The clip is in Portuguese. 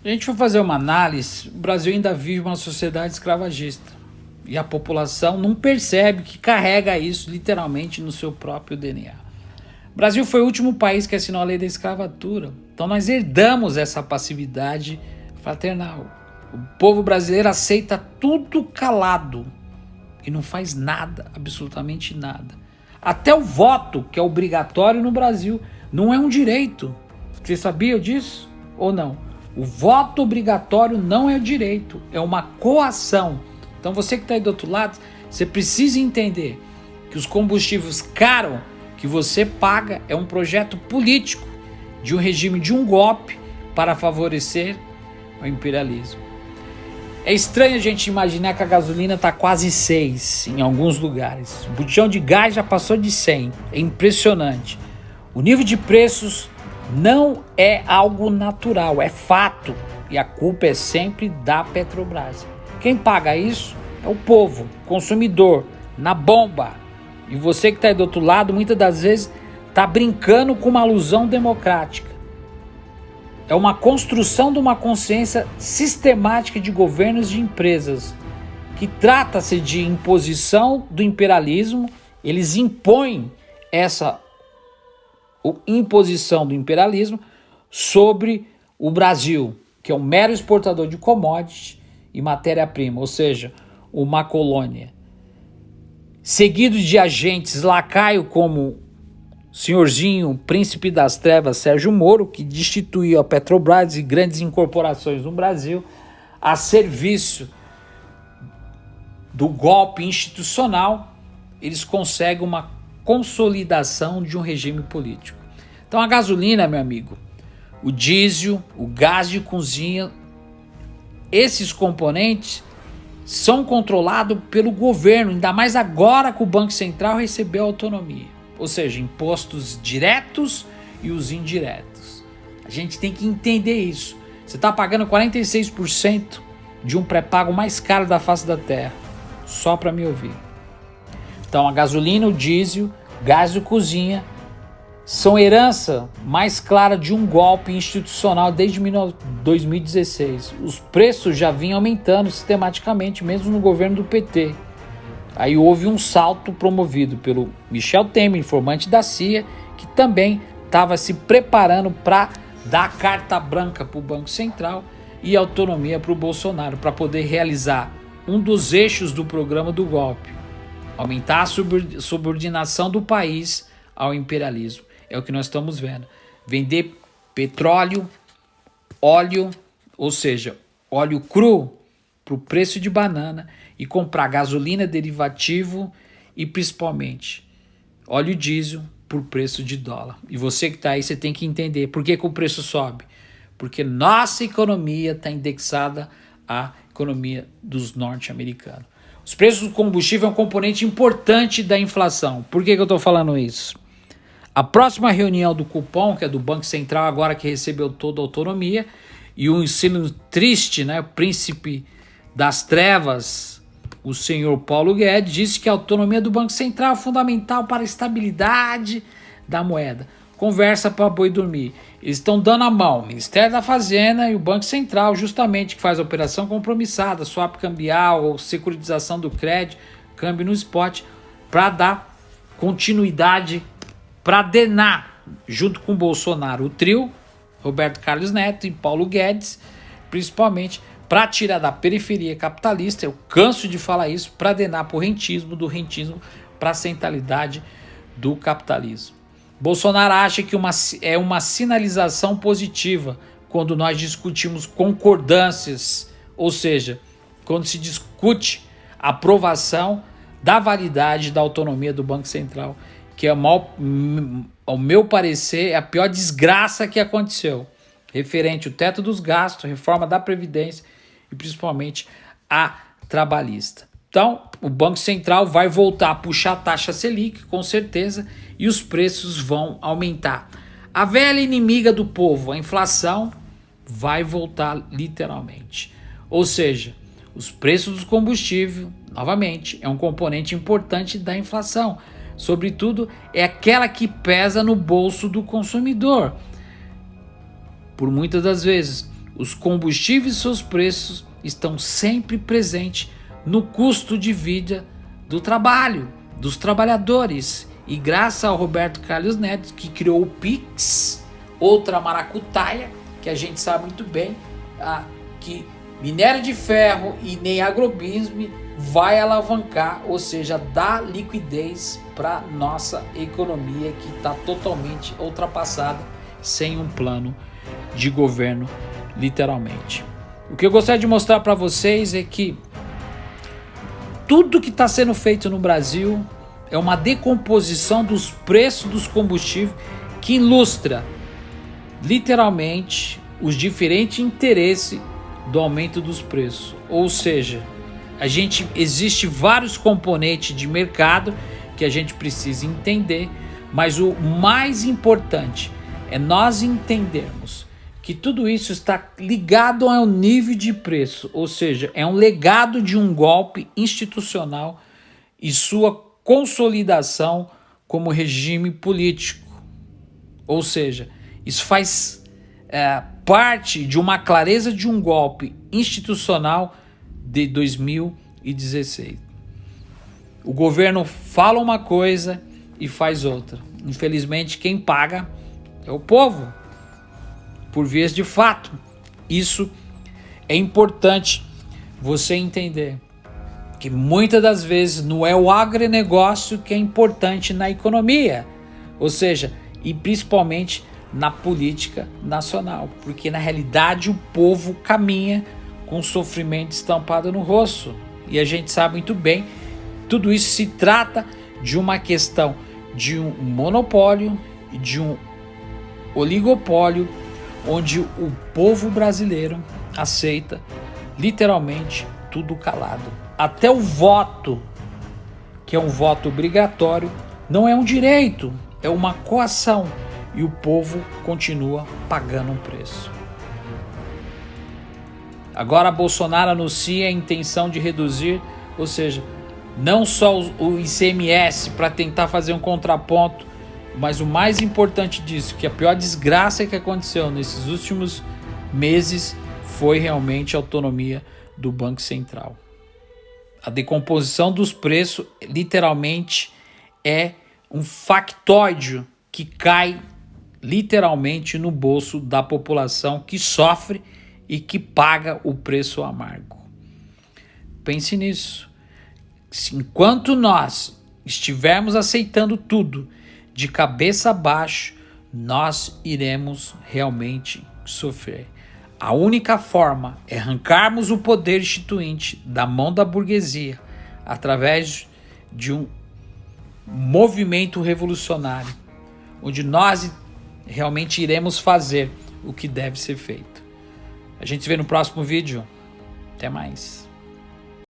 a gente for fazer uma análise, o Brasil ainda vive uma sociedade escravagista. E a população não percebe que carrega isso literalmente no seu próprio DNA. O Brasil foi o último país que assinou a lei da escravatura. Então nós herdamos essa passividade fraternal. O povo brasileiro aceita tudo calado e não faz nada, absolutamente nada. Até o voto, que é obrigatório no Brasil, não é um direito. Você sabia disso ou não? O voto obrigatório não é direito, é uma coação. Então você que está aí do outro lado, você precisa entender que os combustíveis caros que você paga é um projeto político de um regime de um golpe para favorecer o imperialismo. É estranho a gente imaginar que a gasolina está quase 6 em alguns lugares. O botijão de gás já passou de 100. É impressionante. O nível de preços não é algo natural, é fato. E a culpa é sempre da Petrobras. Quem paga isso é o povo, consumidor, na bomba. E você que está aí do outro lado, muitas das vezes está brincando com uma ilusão democrática. É uma construção de uma consciência sistemática de governos e de empresas, que trata-se de imposição do imperialismo. Eles impõem essa imposição do imperialismo sobre o Brasil, que é um mero exportador de commodities e matéria-prima, ou seja, uma colônia. Seguido de agentes lacaio como senhorzinho, príncipe das trevas Sérgio Moro, que destituiu a Petrobras e grandes incorporações no Brasil a serviço do golpe institucional. Eles conseguem uma consolidação de um regime político. Então a gasolina, meu amigo, o diesel, o gás de cozinha, esses componentes são controlados pelo governo, ainda mais agora que o Banco Central recebeu autonomia. Ou seja, impostos diretos e os indiretos. A gente tem que entender isso. Você está pagando 46% de um pré-pago mais caro da face da terra, só para me ouvir. Então a gasolina, o diesel, gás de cozinha são herança mais clara de um golpe institucional desde 2016. Os preços já vinham aumentando sistematicamente, mesmo no governo do PT. Aí houve um salto promovido pelo Michel Temer, informante da CIA, que também estava se preparando para dar carta branca para o Banco Central e autonomia para o Bolsonaro, para poder realizar um dos eixos do programa do golpe: aumentar a subordinação do país ao imperialismo. É o que nós estamos vendo. Vender petróleo, óleo, ou seja, óleo cru para o preço de banana, e comprar gasolina, derivativo e principalmente óleo diesel por preço de dólar. E você que está aí, você tem que entender por que o preço sobe. Porque nossa economia está indexada à economia dos norte-americanos. Os preços do combustível é um componente importante da inflação. Por que eu estou falando isso? A próxima reunião do Copom, que é do Banco Central, agora que recebeu toda a autonomia, e o ensino triste, né, o príncipe das trevas, o senhor Paulo Guedes, disse que a autonomia do Banco Central é fundamental para a estabilidade da moeda. Conversa para boi dormir. Eles estão dando a mão, o Ministério da Fazenda e o Banco Central, justamente, que faz a operação compromissada, swap cambial ou securitização do crédito, câmbio no spot, para dar continuidade, para danar, junto com o Bolsonaro, o trio, Roberto Carlos Neto e Paulo Guedes, principalmente, para tirar da periferia capitalista. Eu canso de falar isso, para danar para o rentismo, do rentismo para a centralidade do capitalismo. Bolsonaro acha que é uma sinalização positiva quando nós discutimos concordâncias, ou seja, quando se discute a aprovação da validade da autonomia do Banco Central, que é, ao meu parecer, é a pior desgraça que aconteceu, referente ao teto dos gastos, reforma da Previdência e principalmente a trabalhista. Então, o Banco Central vai voltar a puxar a taxa Selic, com certeza, e os preços vão aumentar. A velha inimiga do povo, a inflação, vai voltar literalmente. Ou seja, os preços dos combustíveis, novamente, é um componente importante da inflação. Sobretudo, é aquela que pesa no bolso do consumidor. Por muitas das vezes, os combustíveis e seus preços estão sempre presentes no custo de vida do trabalho, dos trabalhadores. E graças ao Roberto Carlos Neto, que criou o Pix, outra maracutaia, que a gente sabe muito bem, que minério de ferro e nem agrobusiness vai alavancar, ou seja, dar liquidez para nossa economia que está totalmente ultrapassada, sem um plano de governo, literalmente. O que eu gostaria de mostrar para vocês é que tudo que está sendo feito no Brasil é uma decomposição dos preços dos combustíveis que ilustra literalmente os diferentes interesses do aumento dos preços. Ou seja, existe vários componentes de mercado que a gente precisa entender, mas o mais importante é nós entendermos que tudo isso está ligado ao nível de preço, ou seja, é um legado de um golpe institucional e sua consolidação como regime político. Ou seja, isso faz parte de uma clareza de um golpe institucional de 2016. O governo fala uma coisa e faz outra. Infelizmente, quem paga é o povo, por vias de fato. Isso é importante você entender, que muitas das vezes não é o agronegócio que é importante na economia, ou seja, e principalmente na política nacional, porque na realidade o povo caminha com sofrimento estampado no rosto, e a gente sabe muito bem, tudo isso se trata de uma questão de um monopólio, de um oligopólio, onde o povo brasileiro aceita literalmente tudo calado. Até o voto, que é um voto obrigatório, não é um direito, é uma coação, e o povo continua pagando um preço. Agora Bolsonaro anuncia a intenção de reduzir, ou seja, não só o ICMS para tentar fazer um contraponto, mas o mais importante disso, que a pior desgraça que aconteceu nesses últimos meses foi realmente a autonomia do Banco Central. A decomposição dos preços literalmente é um factoide que cai literalmente no bolso da população que sofre e que paga o preço amargo. Pense nisso. Enquanto nós estivermos aceitando tudo de cabeça abaixo, nós iremos realmente sofrer. A única forma é arrancarmos o poder instituinte da mão da burguesia através de um movimento revolucionário, onde nós realmente iremos fazer o que deve ser feito. A gente se vê no próximo vídeo. Até mais.